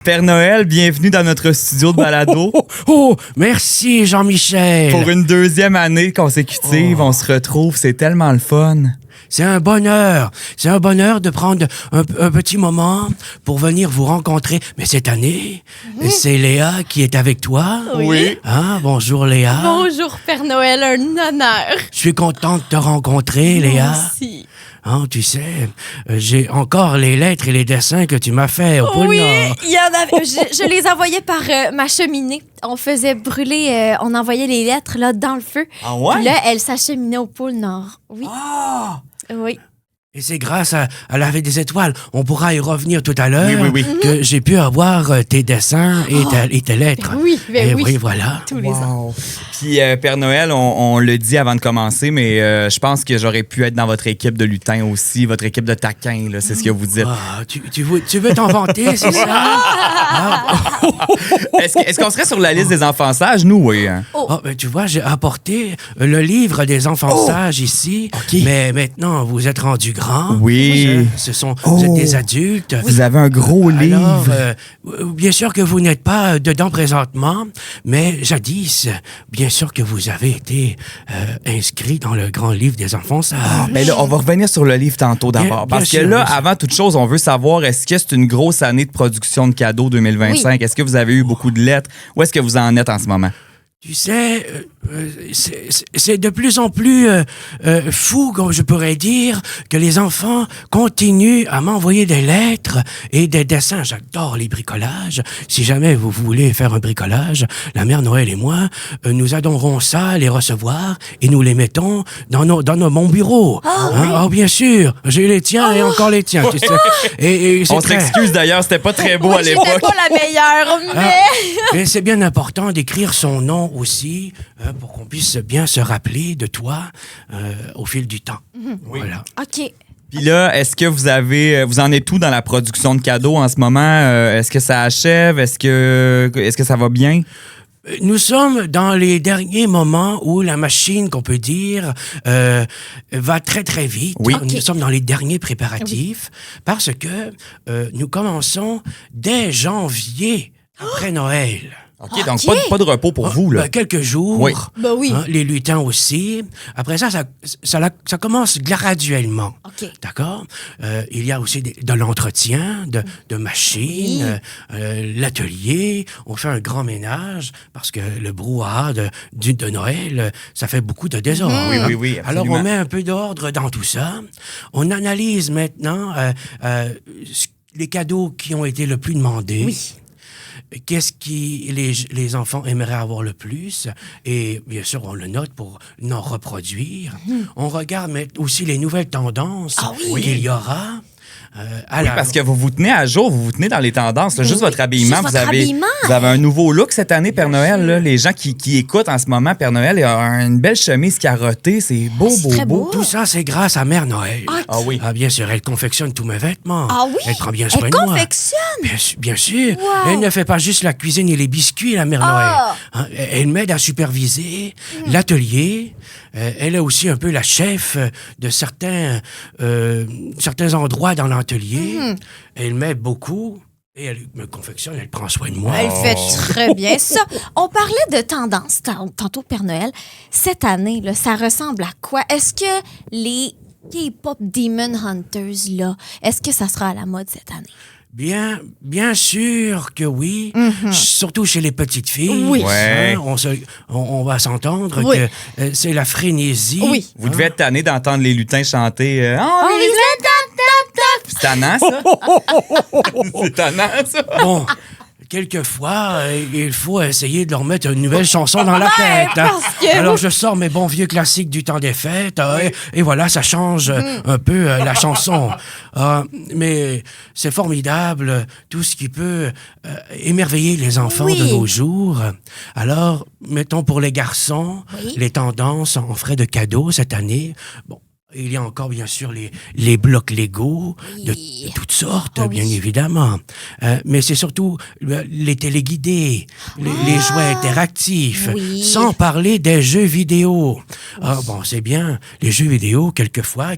Père Noël, bienvenue dans notre studio de balado. Merci Jean-Michel. Pour une deuxième année consécutive, on se retrouve, c'est tellement le fun. C'est un bonheur. C'est un bonheur de prendre un petit moment pour venir vous rencontrer. Mais cette année, c'est Léa qui est avec toi. Oui. Hein? Bonjour Léa. Bonjour Père Noël, un honneur. Je suis content de te rencontrer, Léa. Merci. Hein, tu sais, j'ai encore les lettres et les dessins que tu m'as fait au pôle Oui, Nord. il y en avait. Je les envoyais par ma cheminée. On faisait brûler, on envoyait les lettres là dans le feu. Ah ouais? Puis là, elles s'acheminaient au pôle Nord. Oui. Ah! Oui. Et c'est grâce à la Veille des étoiles, on pourra y revenir tout à l'heure, Oui. que j'ai pu avoir tes dessins et tes lettres. Oui, ben Et oui. oui, voilà. Tous les ans. Puis Père Noël, on le dit avant de commencer, mais je pense que j'aurais pu être dans votre équipe de lutins aussi, votre équipe de taquins, là, c'est ce que vous dites. Ah, tu veux t'en vanter, c'est ça? Est-ce qu'on serait sur la liste des enfants sages, nous, oui? Hein? Ah, ben, tu vois, j'ai apporté le livre des enfants sages ici. OK. Mais maintenant, vous êtes rendus grands. Oui. Vous êtes des adultes. Vous avez un gros livre. Alors, bien sûr que vous n'êtes pas dedans présentement, mais jadis, bien sûr que vous avez été inscrit dans le grand livre des enfants sages. Mais là, on va revenir sur le livre tantôt d'abord. Bien Parce que sûr, là, bien sûr. avant toute chose, on veut savoir, est-ce que c'est une grosse année de production de cadeaux 2025? Oui. Est-ce que vous avez eu beaucoup de lettres? Où est-ce que vous en êtes en ce moment? Tu sais, c'est de plus en plus fou, comme je pourrais dire, que les enfants continuent à m'envoyer des lettres et des dessins. J'adore les bricolages. Si jamais vous voulez faire un bricolage, la mère Noël et moi, nous adorons ça, les recevoir, et nous les mettons dans mon bureau. Ah, bien sûr, j'ai les tiens et encore les tiens, tu sais. Et c'est On s'excuse d'ailleurs, c'était pas très beau à J'étais l'époque. pas la meilleure, mais... Et c'est bien important d'écrire son nom aussi pour qu'on puisse bien se rappeler de toi au fil du temps. Voilà. OK. Puis là, est-ce que vous en êtes où dans la production de cadeaux en ce moment? Est-ce que ça achève? Est-ce que ça va bien? Nous sommes dans les derniers moments où la machine, qu'on peut dire, va très, très vite. Oui. Nous OK. sommes dans les derniers préparatifs parce que nous commençons dès janvier, après Noël. OK, donc OK. pas de repos pour vous, là. Ben, quelques jours. Oui. Ben oui. Hein, les lutins aussi. Après ça commence graduellement. OK. D'accord? Il y a aussi de l'entretien, de machines, l'atelier. On fait un grand ménage parce que le brouhaha de Noël, ça fait beaucoup de désordre. hein. Oui, Alors, absolument. on met un peu d'ordre dans tout ça. On analyse maintenant les cadeaux qui ont été le plus demandés. Oui. Qu'est-ce qui les enfants aimeraient avoir le plus? Et bien sûr, on le note pour n'en reproduire. On regarde aussi les nouvelles tendances qu'il y aura. Oui, parce que vous vous tenez à jour, vous vous tenez dans les tendances. Là, juste Oui, votre habillement, juste votre habillement. vous avez un nouveau look cette année, Père Noël. Là. Les gens qui écoutent en ce moment, Père Noël, il a une belle chemise carottée. C'est beau, C'est beau, très beau. beau. Tout ça, c'est grâce à Mère Noël. Ah oui. Ah, bien sûr, elle confectionne tous mes vêtements. Ah oui? Elle prend bien soin Elle de moi. confectionne? Bien sûr. Wow. Elle ne fait pas juste la cuisine et les biscuits, la Mère Ah. Noël. Hein, elle m'aide à superviser l'atelier. Elle est aussi un peu la chef de certains endroits dans l'atelier. Elle m'aide beaucoup. Et elle me confectionne, elle prend soin de moi. Elle fait très bien ça. On parlait de tendance tantôt, Père Noël. Cette année, là, ça ressemble à quoi? Est-ce que les K-pop Demon Hunters, là, est-ce que ça sera à la mode cette année? Bien sûr que oui, surtout chez les petites filles. Oui. Ouais. Hein, on va s'entendre Oui. que c'est la frénésie. Oui. Vous devez être tanné d'entendre les lutins chanter On vise le top. C'est tannant, ça? C'est tannant, ça? Bon, quelquefois, il faut essayer de leur mettre une nouvelle chanson dans la Ouais, tête. hein. parce que- Alors, je sors mes bons vieux classiques du temps des fêtes, et voilà, ça change un peu la chanson. Mais c'est formidable, tout ce qui peut émerveiller les enfants Oui. de nos jours. Alors, mettons pour les garçons, Oui. les tendances en frais de cadeaux cette année. Bon. Il y a encore, bien sûr, les blocs Lego de toutes sortes, Ah oui. bien évidemment. Mais c'est surtout les téléguidés, les jouets interactifs, Oui. sans parler des jeux vidéo. Ah, bon, c'est bien, les jeux vidéo, quelquefois,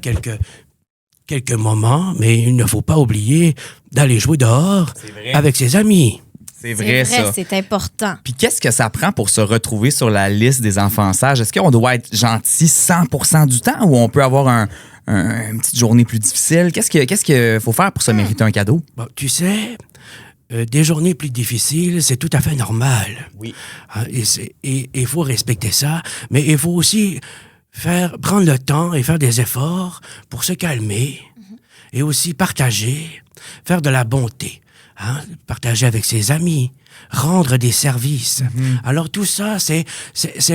quelques moments, mais il ne faut pas oublier d'aller jouer dehors avec ses amis. C'est vrai, ça. C'est important. Puis qu'est-ce que ça prend pour se retrouver sur la liste des enfants sages? Est-ce qu'on doit être gentil 100% du temps ou on peut avoir une petite journée plus difficile? Qu'est-ce qu'il faut faire pour se mériter un cadeau? Bon, tu sais, des journées plus difficiles, c'est tout à fait normal. Oui. Hein, et il faut respecter ça, mais il faut aussi prendre le temps et faire des efforts pour se calmer et aussi partager, faire de la bonté. Hein, partager avec ses amis, rendre des services. Alors tout ça, c'est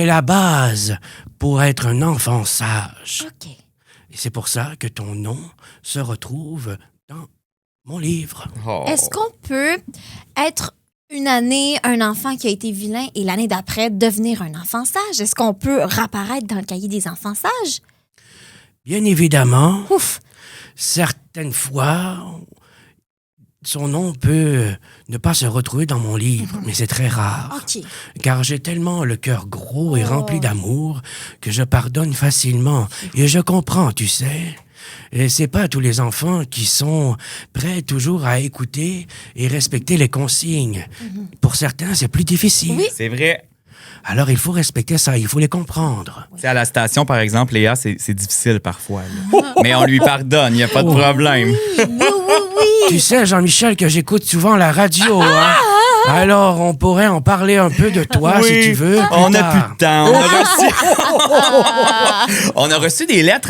la base pour être un enfant sage. OK. Et c'est pour ça que ton nom se retrouve dans mon livre. Oh. Est-ce qu'on peut être une année un enfant qui a été vilain et l'année d'après devenir un enfant sage? Est-ce qu'on peut réapparaître dans le cahier des enfants sages? Bien évidemment, Ouf! certaines fois, son nom peut ne pas se retrouver dans mon livre, mais c'est très rare. OK. Car j'ai tellement le cœur gros et rempli d'amour que je pardonne facilement. Et je comprends, tu sais. Et c'est pas tous les enfants qui sont prêts toujours à écouter et respecter les consignes. Pour certains, c'est plus difficile. Oui. C'est vrai. Alors, il faut respecter ça, il faut les comprendre. Tu sais, à la station, par exemple, Léa, c'est difficile parfois. Là. Mais on lui pardonne, il n'y a pas de problème. Oui. Tu sais, Jean-Michel, que j'écoute souvent la radio, hein? Alors, on pourrait en parler un peu de toi, si tu veux. On n'a plus de temps. On a reçu des lettres,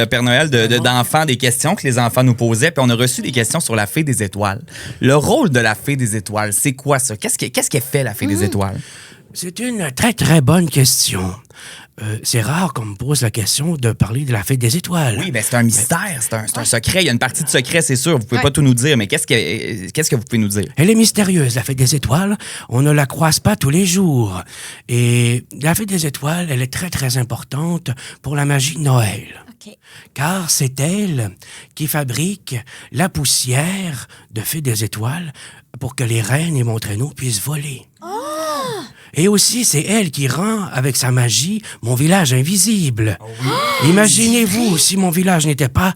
Père Noël, d'enfants, des questions que les enfants nous posaient, puis on a reçu des questions sur la Fée des Étoiles. Le rôle de la Fée des Étoiles, c'est quoi ça? Qu'est-ce qu'elle fait, la Fée des Étoiles? C'est une très, très bonne question. C'est rare qu'on me pose la question de parler de la Fête des Étoiles. Oui, mais c'est un mystère, c'est un secret. Il y a une partie de secret, c'est sûr. Vous pouvez pas tout nous dire, mais qu'est-ce que vous pouvez nous dire? Elle est mystérieuse, la Fête des Étoiles. On ne la croise pas tous les jours. Et la Fête des Étoiles, elle est très, très importante pour la magie de Noël. OK. Car c'est elle qui fabrique la poussière de Fée des Étoiles pour que les reines et mon traîneau puissent voler. Et aussi, c'est elle qui rend, avec sa magie, mon village invisible. Imaginez-vous, si mon village n'était pas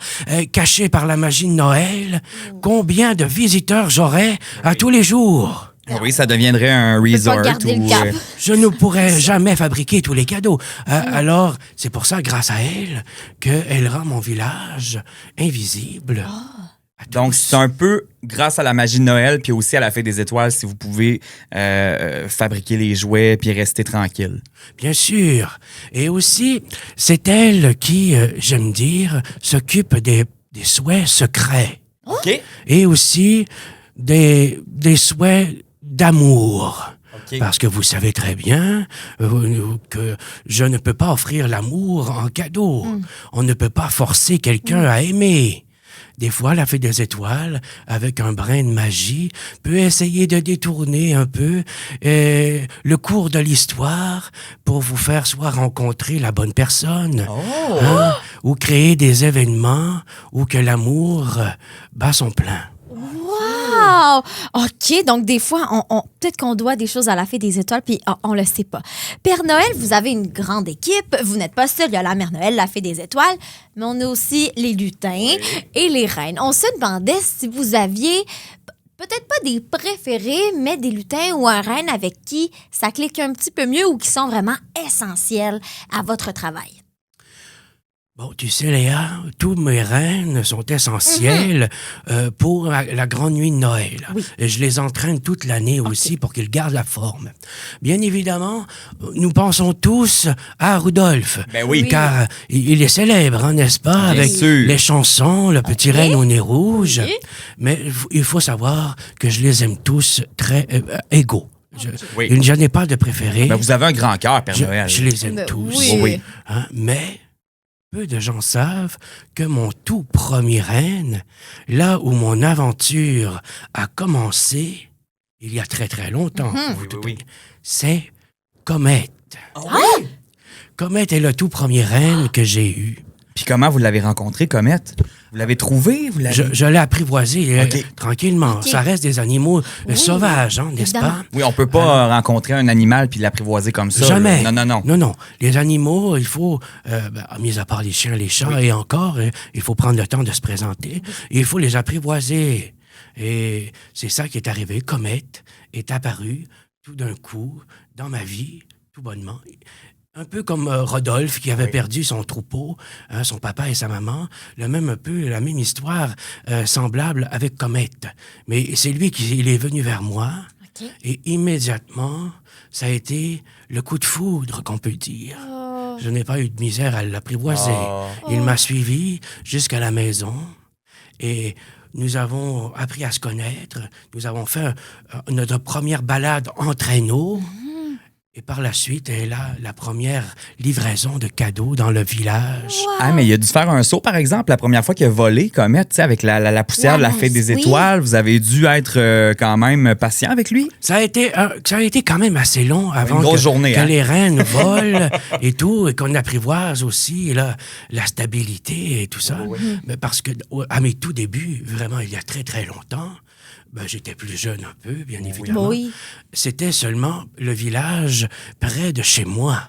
caché par la magie de Noël, combien de visiteurs j'aurais à tous les jours. Oui, ça deviendrait un resort. garder le cap. Je ne pourrais jamais fabriquer tous les cadeaux. Alors, c'est pour ça, grâce à elle, qu'elle rend mon village invisible. Donc, c'est un peu grâce à la magie de Noël, puis aussi à la Fée des Étoiles, si vous pouvez fabriquer les jouets puis rester tranquille. Bien sûr. Et aussi, c'est elle qui, j'aime dire, s'occupe des souhaits secrets. OK? Et aussi des souhaits d'amour. OK. Parce que vous savez très bien que je ne peux pas offrir l'amour en cadeau. On ne peut pas forcer quelqu'un à aimer. Des fois, la Fée des Étoiles, avec un brin de magie, peut essayer de détourner un peu le cours de l'histoire pour vous faire soit rencontrer la bonne personne, hein, ou créer des événements où que l'amour bat son plein. Wow! OK, donc des fois, peut-être qu'on doit des choses à la Fée des Étoiles, puis on le sait pas. Père Noël, vous avez une grande équipe. Vous n'êtes pas seul. Il y a la Mère Noël, la Fée des Étoiles, mais on a aussi les lutins et les reines. On se demandait si vous aviez peut-être pas des préférés, mais des lutins ou un reine avec qui ça clique un petit peu mieux ou qui sont vraiment essentiels à votre travail. Bon, tu sais, Léa, tous mes reines sont essentielles pour la grande nuit de Noël. Oui. Et je les entraîne toute l'année aussi pour qu'ils gardent la forme. Bien évidemment, nous pensons tous à Rudolph. Ben oui. Car il est célèbre, hein, n'est-ce pas? Avec sûr. les chansons, le petit renne au nez rouge. Mais il faut savoir que je les aime tous très égaux. Oui. Je n'ai pas de préféré. Ben, vous avez un grand cœur, Père Noël. Je les aime Ben tous. oui. Oui. Hein, mais peu de gens savent que mon tout premier reine, là où mon aventure a commencé, il y a très très longtemps, Oui. c'est Comète. Comète est le tout premier reine que j'ai eu. Puis comment vous l'avez rencontré, Comète? Vous l'avez trouvé? Vous l'avez... Je l'ai apprivoisé tranquillement. Ok. Ça reste des animaux sauvages, hein, n'est-ce évidemment. pas? Oui, on peut pas rencontrer un animal puis l'apprivoiser comme ça. Jamais. là. Non. Non. Les animaux, il faut, mis à part les chiens, les chats, et encore, il faut prendre le temps de se présenter. Et il faut les apprivoiser. Et c'est ça qui est arrivé. Comet est apparu tout d'un coup dans ma vie, tout bonnement. Un peu comme Rodolphe qui avait perdu son troupeau, hein, son papa et sa maman. La même histoire semblable avec Comet. Mais c'est lui il est venu vers moi. OK. Et immédiatement, ça a été le coup de foudre, qu'on peut dire. Oh. Je n'ai pas eu de misère à l'apprivoiser. Oh. Il m'a suivi jusqu'à la maison et nous avons appris à se connaître. Nous avons fait notre première balade en traîneau. Et par la suite, elle a la première livraison de cadeaux dans le village. Ah, mais il a dû faire un saut, par exemple, la première fois qu'il a volé, Comet, tu sais, avec la poussière de la fée des Oui. étoiles. Vous avez dû être quand même patient avec lui? Ça a été quand même assez long avant grosse journée, que hein? les reines volent et tout, et qu'on apprivoise aussi là, la stabilité et tout ça. Mais parce que à mes tout débuts, vraiment il y a très très longtemps, j'étais plus jeune un peu, bien évidemment. Oui. C'était seulement le village près de chez moi.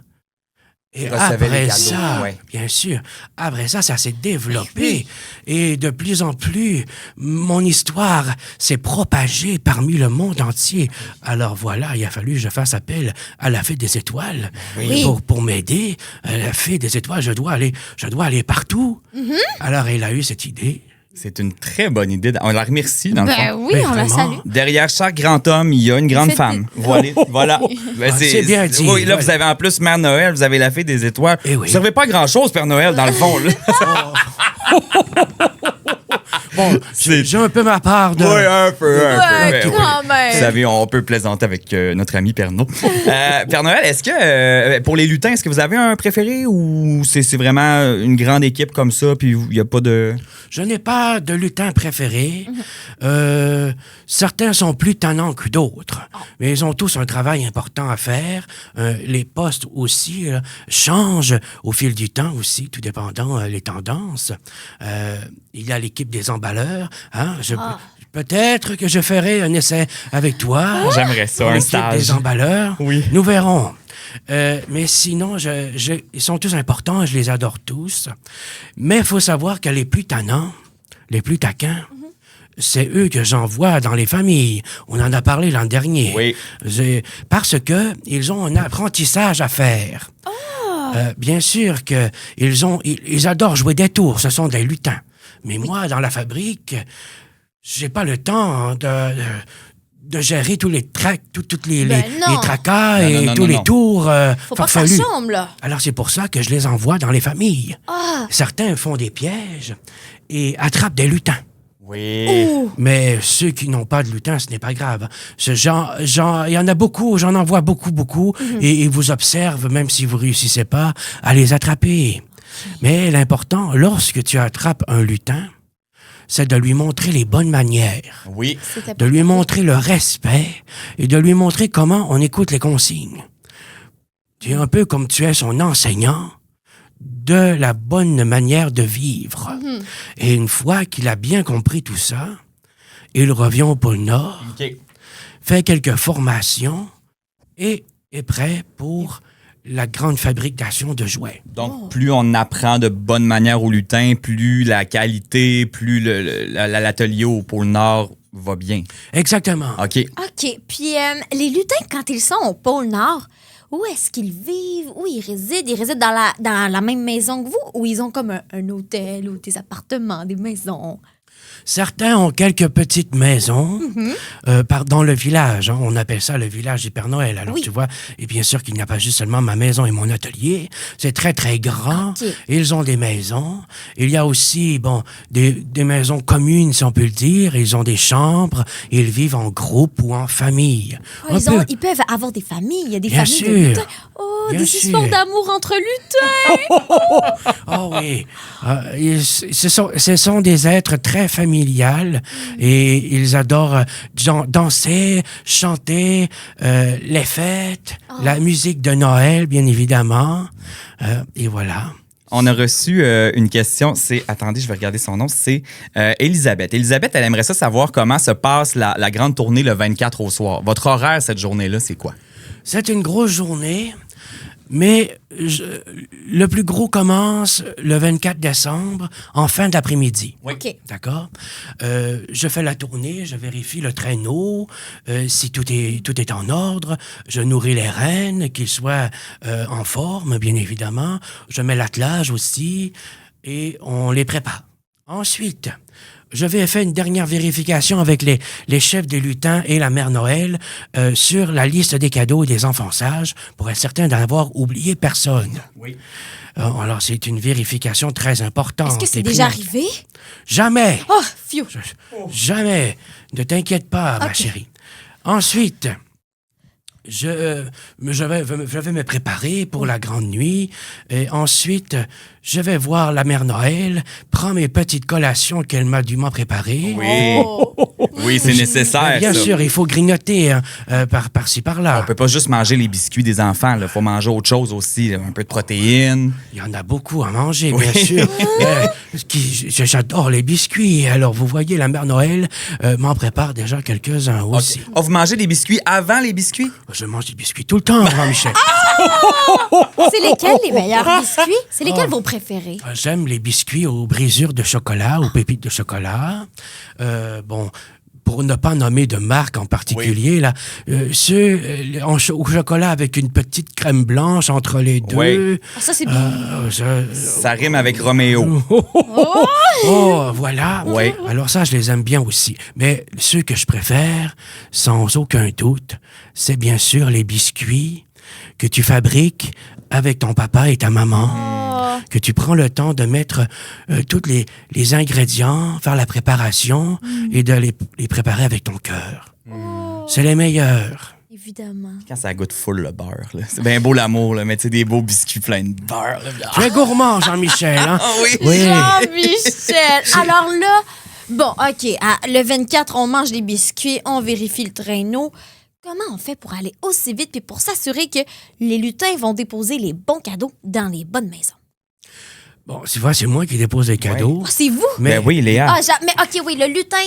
Et recevait les après cadeaux, ça, ouais. bien sûr, après ça s'est développé. Et de plus en plus, mon histoire s'est propagée parmi le monde entier. Alors voilà, il a fallu que je fasse appel à la Fée des Étoiles Oui. pour m'aider. La Fée des Étoiles, je dois aller partout. Alors elle a eu cette idée. C'est une très bonne idée. On la remercie, dans le Ben fond. oui, Ben, on la vraiment. salue. Derrière chaque grand homme, il y a une grande Faites femme. des- Voilà. Ben, C'est bien dit, Oui, là, ouais. vous avez en plus Mère Noël, vous avez la Fée des Étoiles. Eh oui. Vous ne servez pas grand-chose, Père Noël, dans le fond. Là. Bon, j'ai un peu ma part de... Oui, un peu. Ouais, Ben oui. quand même. Vous savez, on peut plaisanter avec notre ami Père Noël. Père Noël, est-ce que, pour les lutins, est-ce que vous avez un préféré ou c'est vraiment une grande équipe comme ça, puis il n'y a pas de... Je n'ai pas de lutin préféré. Certains sont plus tannants que d'autres, mais ils ont tous un travail important à faire. Les postes aussi changent au fil du temps aussi, tout dépendant les tendances. Il y a l'équipe des emballeurs. Hein? Peut-être que je ferai un essai avec toi. J'aimerais ça, un L'équipe stage. des emballeurs. Oui. Nous verrons. Mais sinon, ils sont tous importants, je les adore tous. Mais il faut savoir que les plus tannants, les plus taquins, c'est eux que j'envoie dans les familles. On en a parlé l'an dernier. Oui. Parce que ils ont un apprentissage à faire. Bien sûr que ils adorent jouer des tours, ce sont des lutins. Mais moi, dans la fabrique, j'ai pas le temps de gérer tous les toutes les non. tracas Non, et non, tous non, les non. tours Faut pas que ça farfelus. chambre, là. Alors c'est pour ça que je les envoie dans les familles. Ah. Certains font des pièges et attrapent des lutins. Oui. Ouh. Mais ceux qui n'ont pas de lutin, ce n'est pas grave. Il y en a beaucoup, j'en envoie beaucoup, et ils vous observent, même si vous réussissez pas à les attraper. Mais l'important, lorsque tu attrapes un lutin, c'est de lui montrer les bonnes manières, Oui. C'était de lui montrer le respect et de lui montrer comment on écoute les consignes. Tu es un peu comme tu es son enseignant de la bonne manière de vivre. Et une fois qu'il a bien compris tout ça, il revient au pôle Nord, OK. fait quelques formations et est prêt pour la grande fabrication de jouets. Donc, plus on apprend de bonne manière au lutin, plus la qualité, plus l'atelier au pôle Nord va bien. Exactement. OK. OK. Puis les lutins, quand ils sont au pôle Nord, où est-ce qu'ils vivent? Où ils résident? Ils résident dans la même maison que vous? Ou ils ont comme un hôtel ou des appartements, des maisons? Certains ont quelques petites maisons dans le village. Hein. On appelle ça le village du Père Noël. Alors, Oui. tu vois, et bien sûr qu'il n'y a pas juste seulement ma maison et mon atelier. C'est très, très grand. OK. Ils ont des maisons. Il y a aussi, des maisons communes, si on peut le dire. Ils ont des chambres. Ils vivent en groupe ou en famille. Ah, Un peu. ils peuvent avoir des familles. Il y a des Bien familles de sûr. lutins. Oh, Bien des sûr. histoires d'amour entre lutins. Oh oui. Ce sont des êtres très familiaux et ils adorent danser, chanter, les fêtes, la musique de Noël, bien évidemment. Et voilà. On a reçu une question. Attendez, je vais regarder son nom. C'est Elisabeth. Elisabeth, elle aimerait ça savoir comment se passe la grande tournée le 24 au soir. Votre horaire cette journée-là, c'est quoi? C'est une grosse journée, mais le plus gros commence le 24 décembre, en fin d'après-midi. OK. D'accord? Je fais la tournée, je vérifie le traîneau, si tout est en ordre. Je nourris les rennes, qu'ils soient en forme, bien évidemment. Je mets l'attelage aussi et on les prépare. Ensuite, je vais faire une dernière vérification avec les chefs des lutins et la mère Noël sur la liste des cadeaux et des enfants sages pour être certain d'avoir oublié personne. Oui. Alors, c'est une vérification très importante. Est-ce que c'est et déjà primordiale. arrivé? Jamais! Oh, phew. Jamais! Ne t'inquiète pas, ma Ok. chérie. Ensuite, je vais me préparer pour la grande nuit. Et ensuite, je vais voir la mère Noël, prends mes petites collations qu'elle m'a dûment préparées. Oui. Oh. Oui, c'est nécessaire. Bien ça. sûr, il faut grignoter par-ci, par-là. On peut pas juste manger les biscuits des enfants. Il faut manger autre chose aussi. Là. Un peu de protéines. Il y en a beaucoup à manger, Oui. bien sûr. J'adore les biscuits. Alors, vous voyez, la mère Noël m'en prépare déjà quelques-uns aussi. Oh, vous mangez des biscuits avant les biscuits? Je mange des biscuits tout le temps, Jean-Michel. C'est lesquels les meilleurs biscuits? C'est lesquels vos préférés? J'aime les biscuits aux brisures de chocolat, aux pépites de chocolat. Bon, pour ne pas nommer de marque en particulier, là, ceux au chocolat avec une petite crème blanche entre les deux. Oui. Ah, ça, c'est bien. Ça rime avec Roméo. Oh, voilà. Oui. Alors ça, je les aime bien aussi. Mais ceux que je préfère, sans aucun doute, c'est bien sûr les biscuits que tu fabriques avec ton papa et ta maman. Que tu prends le temps de mettre tous les ingrédients, faire la préparation et de les préparer avec ton cœur. C'est les meilleurs. Évidemment. Quand ça goûte full le beurre. Là. C'est bien beau l'amour, là, mais tu sais, des beaux biscuits pleins de beurre. Là. Tu es gourmand, Jean-Michel, hein? Ah oui. Oui. Jean-Michel! Alors là, bon, OK, le 24, on mange les biscuits, on vérifie le traîneau. Comment on fait pour aller aussi vite puis pour s'assurer que les lutins vont déposer les bons cadeaux dans les bonnes maisons? Bon, tu vois, c'est moi qui dépose les cadeaux. Oh, c'est vous? Mais Ben oui, Léa. Ah, mais OK, oui, le lutin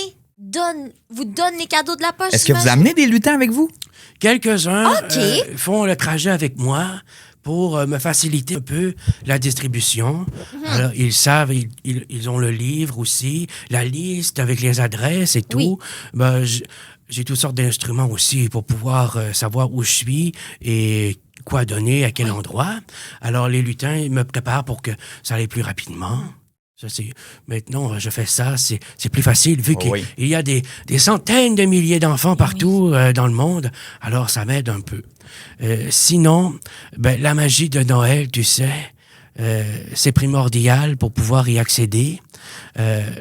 vous donne les cadeaux de la poche. Est-ce que vous j'imagine? amenez des lutins avec vous? quelques-uns OK. font le trajet avec moi pour me faciliter un peu la distribution. Alors, ils savent, ils ont le livre aussi, la liste avec les adresses et tout. Oui. Ben, j'ai toutes sortes d'instruments aussi pour pouvoir savoir où je suis et quoi donner, à quel endroit. Alors, les lutins me préparent pour que ça aille plus rapidement. Ça, maintenant, je fais ça, c'est plus facile vu qu'il y a des centaines de milliers d'enfants partout dans le monde. Alors, ça m'aide un peu. Sinon, ben, la magie de Noël, tu sais, c'est primordial pour pouvoir y accéder,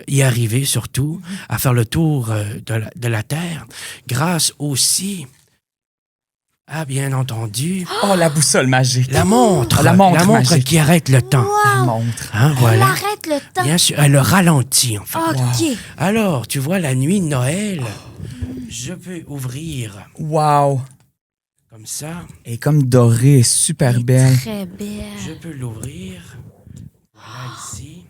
y arriver surtout, à faire le tour de la Terre, grâce aussi à, bien entendu, Oh, la boussole magique. la montre. La montre magique. qui arrête le temps. La montre. Hein, Elle voilà. arrête le temps. Bien sûr, elle le ralentit, en fait. OK. Alors, tu vois, la nuit de Noël, je peux ouvrir Wow. comme ça. Elle est comme dorée, super belle. Très belle. Je peux l'ouvrir. Voilà, ici.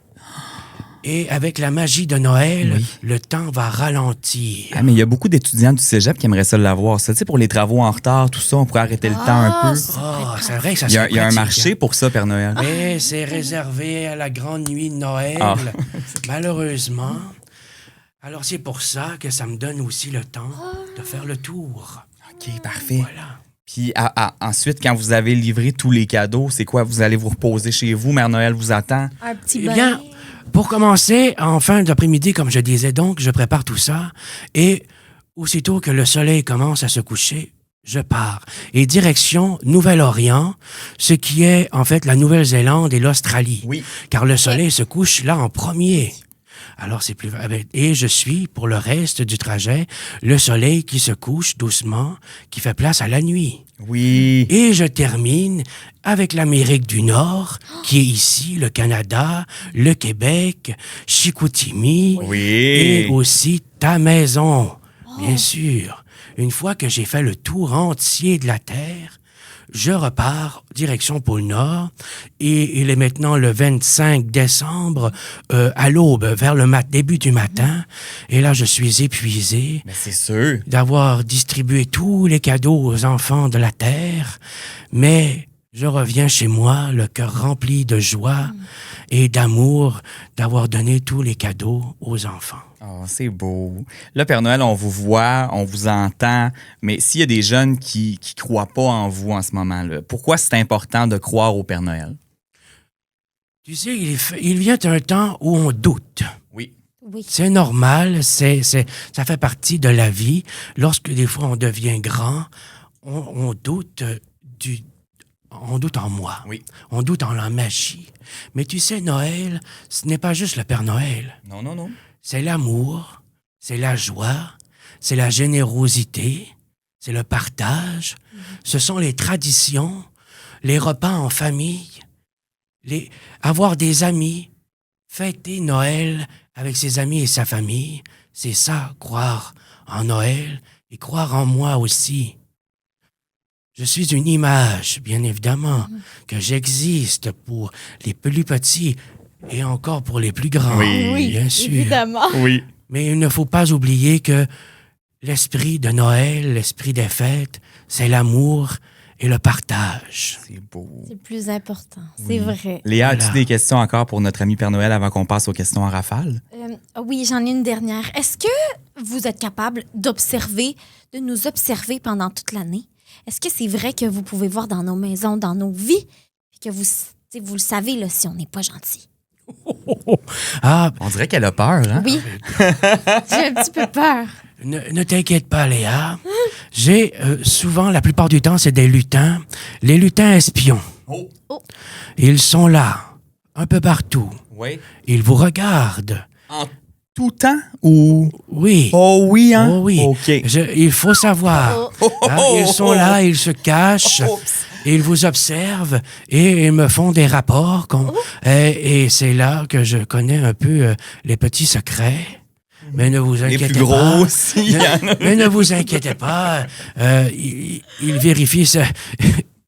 Et avec la magie de Noël, le temps va ralentir. Ah, mais il y a beaucoup d'étudiants du cégep qui aimeraient ça l'avoir. Ça, tu sais, pour les travaux en retard, tout ça, on pourrait arrêter le temps un peu. C'est vrai que ça Il y a, serait il y a un pratique, marché hein. pour ça, Père Noël. Mais c'est réservé à la grande nuit de Noël, Ah. malheureusement. Alors, c'est pour ça que ça me donne aussi le temps de faire le tour. OK, parfait. Voilà. Puis ensuite, quand vous avez livré tous les cadeaux, c'est quoi? Vous allez vous reposer chez vous, Mère Noël vous attend? Un petit Eh bain. bien, pour commencer, en fin d'après-midi, comme je disais donc, je prépare tout ça. Et aussitôt que le soleil commence à se coucher, je pars. Et direction Nouvelle-Orient, ce qui est en fait la Nouvelle-Zélande et l'Australie. Oui. Car le soleil se couche là en premier. Alors, c'est plus... Et je suis, pour le reste du trajet, le soleil qui se couche doucement, qui fait place à la nuit. Oui. Et je termine avec l'Amérique du Nord, qui est ici, le Canada, le Québec, Chicoutimi, Oui. et aussi ta maison, bien sûr. Une fois que j'ai fait le tour entier de la Terre, je repars direction pôle Nord et il est maintenant le 25 décembre à l'aube, vers le début du matin. Et là, je suis épuisé Mais c'est sûr. d'avoir distribué tous les cadeaux aux enfants de la Terre, mais je reviens chez moi, le cœur rempli de joie et d'amour d'avoir donné tous les cadeaux aux enfants. Oh, c'est beau. Là, Père Noël, on vous voit, on vous entend, mais s'il y a des jeunes qui ne croient pas en vous en ce moment-là, pourquoi c'est important de croire au Père Noël? Tu sais, il vient un temps où on doute. Oui. Oui. C'est normal, ça fait partie de la vie. Lorsque des fois on devient grand, on doute on doute en moi. Oui. On doute en la magie. Mais tu sais, Noël, ce n'est pas juste le Père Noël. Non, non, non. C'est l'amour, c'est la joie, c'est la générosité, c'est le partage. Ce sont les traditions, les repas en famille, avoir des amis, fêter Noël avec ses amis et sa famille. C'est ça, croire en Noël et croire en moi aussi. Je suis une image, bien évidemment, que j'existe pour les plus petits et encore pour les plus grands, Oui, bien sûr. Évidemment. Oui. Mais il ne faut pas oublier que l'esprit de Noël, l'esprit des fêtes, c'est l'amour et le partage. C'est beau. C'est le plus important. C'est vrai. Léa, as-tu Voilà. des questions encore pour notre ami Père Noël avant qu'on passe aux questions en rafale? Oui, j'en ai une dernière. Est-ce que vous êtes capable de nous observer pendant toute l'année? Est-ce que c'est vrai que vous pouvez voir dans nos maisons, dans nos vies, et que vous le savez là, si on n'est pas gentil? Ah, On dirait qu'elle a peur, hein? Oui. J'ai un petit peu peur. ne t'inquiète pas, Léa. J'ai souvent, la plupart du temps, c'est des lutins. Les lutins espions. Oh. Ils sont là, un peu partout. Oui. Ils vous regardent. En tout temps ou... Oui. Oh oui, hein? Oh oui. OK. Il faut savoir. Hein, ils sont là, ils se cachent. Ils vous observent et ils me font des rapports. Et c'est là que je connais un peu les petits secrets. Mais ne vous Les inquiétez plus gros pas. aussi. Mais ne vous inquiétez pas. Ils vérifient ça.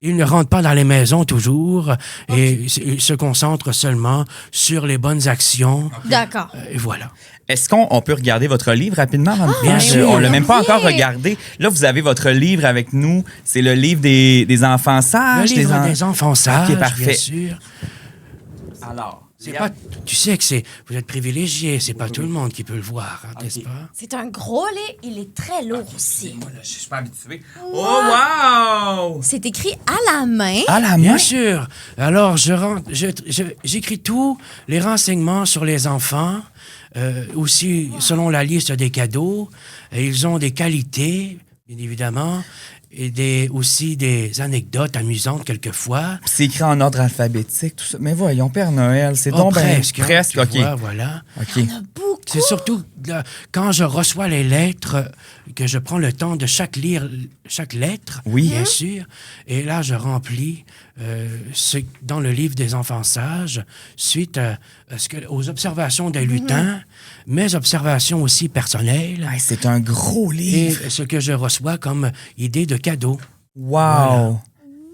Ils ne rentrent pas dans les maisons toujours et ils se concentrent seulement sur les bonnes actions. D'accord. Et voilà. Est-ce qu'on peut regarder votre livre rapidement? Bien sûr. On l'a même pas Oui. encore regardé. Là, vous avez votre livre avec nous. C'est le livre des enfants Le sages. livre des enfants sages, OK, parfait. bien sûr. Alors, C'est pas, tu sais que vous êtes privilégié, c'est pas tout le monde qui peut le voir, hein, n'est-ce pas? C'est un gros livre. Il est très lourd aussi. moi, là, je suis pas habitué. Oh, wow! C'est écrit à la main. À la main? Bien sûr. Alors, j'écris tous les renseignements sur les enfants, aussi selon la liste des cadeaux. Et ils ont des qualités, bien évidemment, et aussi des anecdotes amusantes quelquefois. C'est écrit en ordre alphabétique, tout ça. Mais voyons, Père Noël, c'est Oh, donc ben presque. Hein, presque, tu OK. vois, voilà. OK. Il y en a beaucoup. C'est surtout quand je reçois les lettres que je prends le temps de chaque lettre, Oui. bien sûr. Et là, je remplis dans le livre des enfants sages, suite aux observations des lutins, mes observations aussi personnelles, Hey, c'est un gros et livre. ce que je reçois comme idée de cadeau. Wow!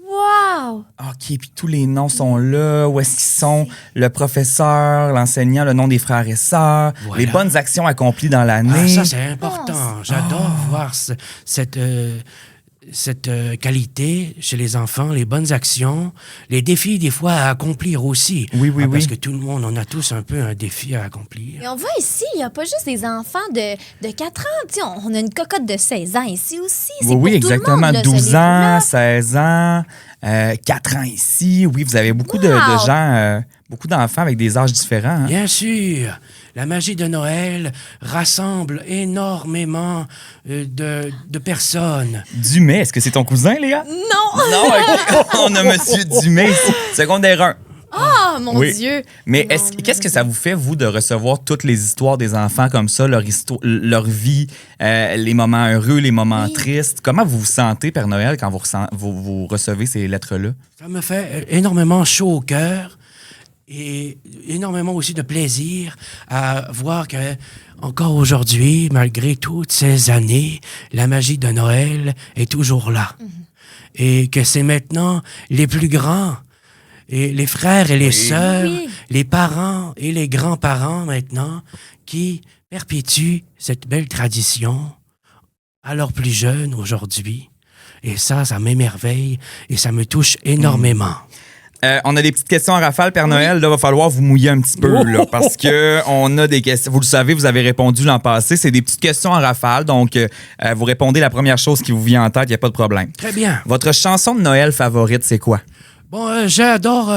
Wow! OK, puis tous les noms sont là. Où est-ce qu'ils sont? Le professeur, l'enseignant, le nom des frères et sœurs, Voilà. les bonnes actions accomplies dans Ah, l'année. ça, c'est important. J'adore voir cette qualité chez les enfants, les bonnes actions, les défis des fois à accomplir aussi. Oui, oui, Parce oui. que tout le monde, on a tous un peu un défi à accomplir. Et on voit ici, il n'y a pas juste des enfants de 4 ans. Tu sais, on a une cocotte de 16 ans ici aussi. C'est Oui, oui, pour tout le exactement. monde, là, ce 12 livre-là. ans, 16 ans, 4 ans ici. Oui, vous avez beaucoup de Wow! gens, beaucoup d'enfants avec des âges différents. hein. Bien sûr, la magie de Noël rassemble énormément de personnes. Dumais, est-ce que c'est ton cousin, Léa? Non! Non, OK. On a Monsieur Dumais ici, secondaire 1. Ah, mon Oui. Dieu! Mais Non, qu'est-ce que ça vous fait, vous, de recevoir toutes les histoires des enfants comme ça, leur vie, les moments heureux, les moments Oui. tristes? Comment vous vous sentez, Père Noël, quand vous recevez ces lettres-là? Ça me fait énormément chaud au cœur et énormément aussi de plaisir à voir que encore aujourd'hui, malgré toutes ces années, la magie de Noël est toujours là. et que c'est maintenant les plus grands, et les frères et les sœurs, Oui. les parents et les grands-parents maintenant, qui perpétuent cette belle tradition à leurs plus jeunes aujourd'hui. Et ça m'émerveille et ça me touche énormément. On a des petites questions en rafale, Père Noël. Là, va falloir vous mouiller un petit peu, là, parce que on a des questions. Vous le savez, vous avez répondu l'an passé. C'est des petites questions en rafale. Donc, vous répondez la première chose qui vous vient en tête. Il n'y a pas de problème. Très bien. Votre chanson de Noël favorite, c'est quoi? Bon, j'adore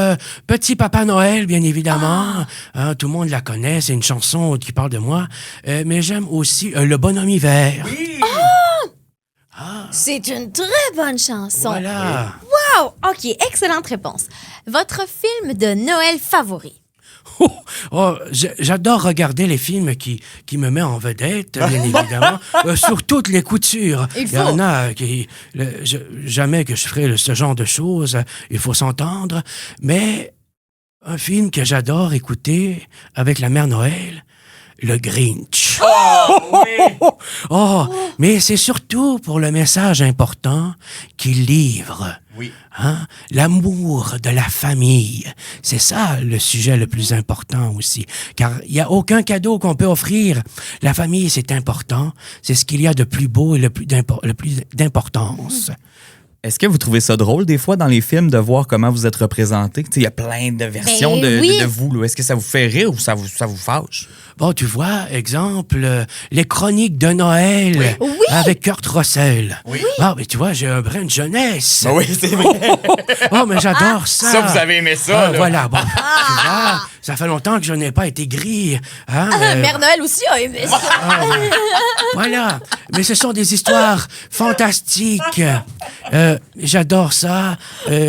Petit Papa Noël, bien évidemment. Hein, tout le monde la connaît, c'est une chanson qui parle de moi. Mais j'aime aussi Le Bonhomme Hiver. C'est une très bonne chanson. Voilà. Wow! OK, excellente réponse. Votre film de Noël favori? J'adore regarder les films qui me mettent en vedette, bien évidemment, sur toutes les coutures. Il Il y en faut. a qui... jamais que je ferai ce genre de choses, il faut s'entendre, mais un film que j'adore écouter avec la mère Noël, le Grinch. Oh, mais c'est surtout pour le message important qu'il livre. Oui. Hein? L'amour de la famille. C'est ça le sujet le plus important aussi. Car il n'y a aucun cadeau qu'on peut offrir. La famille, c'est important. C'est ce qu'il y a de plus beau et le plus d'importance. Est-ce que vous trouvez ça drôle, des fois, dans les films, de voir comment vous êtes représenté? Tu sais, il y a plein de versions Ben oui. de vous. Là. Est-ce que ça vous fait rire ou ça vous fâche? Bon, tu vois, exemple, les chroniques de Noël Oui. avec Kurt Russell. Oui. Ah, mais tu vois, j'ai un brin de jeunesse. Oui, c'est vrai. Oh, mais j'adore ça. Ça, vous avez aimé ça, Ah, là. voilà, bon. Tu vois, ça fait longtemps que je n'ai pas été gris. Hein, Mère Noël aussi a aimé ça. Voilà. Mais ce sont des histoires fantastiques. J'adore ça.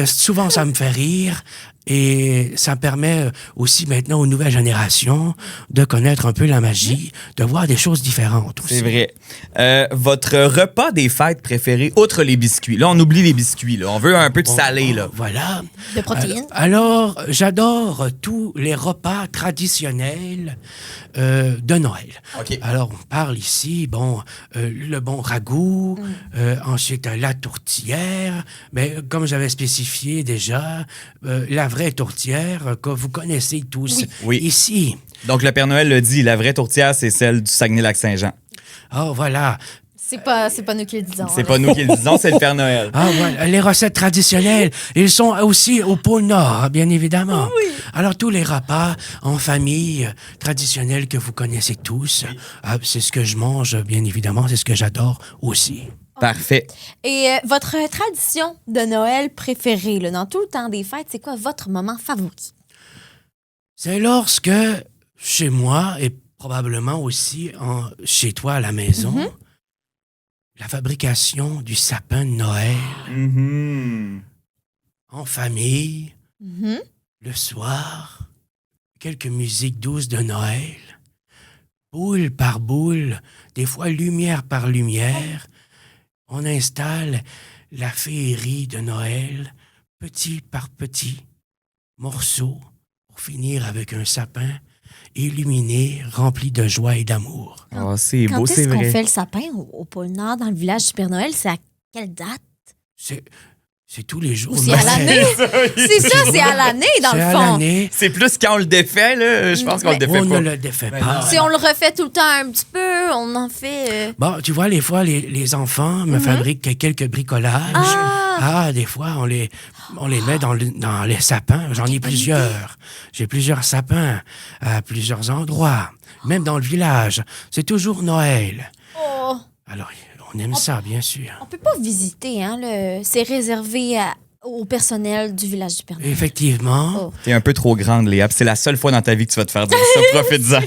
Souvent, ça me fait rire. Et ça permet aussi maintenant aux nouvelles générations de connaître un peu la magie, de voir des choses différentes aussi. C'est vrai. Votre repas des fêtes préféré, outre les biscuits. Là, on oublie les biscuits. Là. On veut un peu de salé. Là. Voilà. De protéines. Alors, j'adore tous les repas traditionnels de Noël. OK. Alors, on parle ici, le bon ragoût, ensuite la tourtière, mais comme j'avais spécifié déjà, la vraie tourtière que vous connaissez tous Oui. ici. Donc, le Père Noël le dit, la vraie tourtière, c'est celle du Saguenay-Lac-Saint-Jean. Oh, voilà. C'est pas nous qui le disons. C'est là. pas nous qui le disons, c'est le Père Noël. Ah, voilà. Les recettes traditionnelles, ils sont aussi au pôle Nord, bien évidemment. Oui. Alors, tous les repas en famille traditionnels que vous connaissez tous, c'est ce que je mange, bien évidemment, c'est ce que j'adore aussi. Parfait. Et votre tradition de Noël préférée, là, dans tout le temps des fêtes, c'est quoi votre moment favori? C'est lorsque, chez moi, et probablement aussi chez toi à la maison, la fabrication du sapin de Noël Mhm. en famille, Mhm. le soir, quelques musiques douces de Noël, boule par boule, des fois lumière par lumière, on installe la féerie de Noël, petit par petit morceau, pour finir avec un sapin illuminé, rempli de joie et d'amour. Oh, c'est Quand beau, est-ce c'est qu'on vrai. fait le sapin au pôle Nord, dans le village du Père Noël? C'est à quelle date? C'est tous les jours. Ou c'est à l'année? C'est ça, c'est à l'année, dans C'est le à fond. l'année. C'est plus quand on le défait, là. Je pense qu'on le défait On pas. ne le défait Mais pas. non. Si on le refait tout le temps un petit peu, on en fait... Bon, tu vois, les fois, les enfants me fabriquent quelques bricolages. Ah, des fois, on les met dans les sapins. J'en ai plusieurs. J'ai plusieurs sapins à plusieurs endroits, même dans le village. C'est toujours Noël. Oh, Alors, on aime ça, bien sûr. on peut pas visiter, hein? C'est réservé au personnel du village du Père Noël. Effectivement. Oh. T'es un peu trop grande, Léa. puis C'est la seule fois dans ta vie que tu vas te faire dire ça. Profite-en.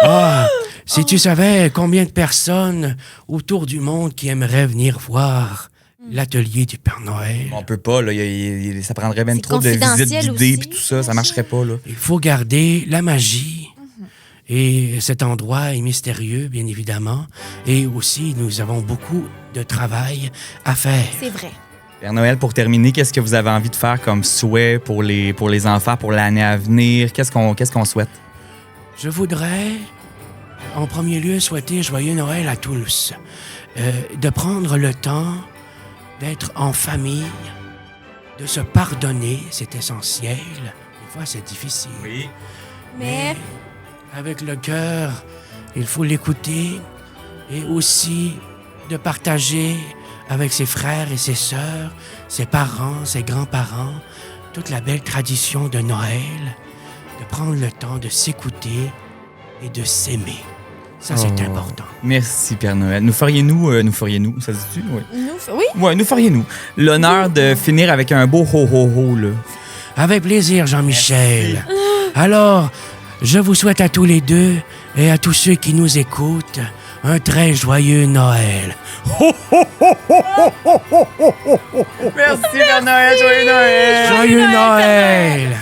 Ah, si tu savais combien de personnes autour du monde qui aimeraient venir voir l'atelier du Père Noël. On peut pas, là. Ça prendrait même C'est trop de visites confidentiel guidées aussi, puis tout ça. Ça marcherait pas, là. Il faut garder la magie. Et cet endroit est mystérieux, bien évidemment. Et aussi, nous avons beaucoup de travail à faire. C'est vrai. Père Noël, pour terminer, qu'est-ce que vous avez envie de faire comme souhait pour les enfants, pour l'année à venir? Qu'est-ce qu'on souhaite? Je voudrais en premier lieu, souhaiter joyeux Noël à tous. De prendre le temps d'être en famille, de se pardonner, c'est essentiel. Des fois, c'est difficile. Oui. Mais Avec le cœur, il faut l'écouter et aussi de partager avec ses frères et ses sœurs, ses parents, ses grands-parents, toute la belle tradition de Noël, de prendre le temps de s'écouter et de s'aimer. Ça, c'est Oh. important. Merci, Père Noël. Nous feriez-nous, ça se dit? Oui. oui, Ouais, nous feriez-nous l'honneur de finir avec un beau ho-ho-ho, là. Avec plaisir, Jean-Michel. Alors, je vous souhaite à tous les deux et à tous ceux qui nous écoutent un très joyeux Noël. Merci, Père Noël. Joyeux Noël. Joyeux Noël!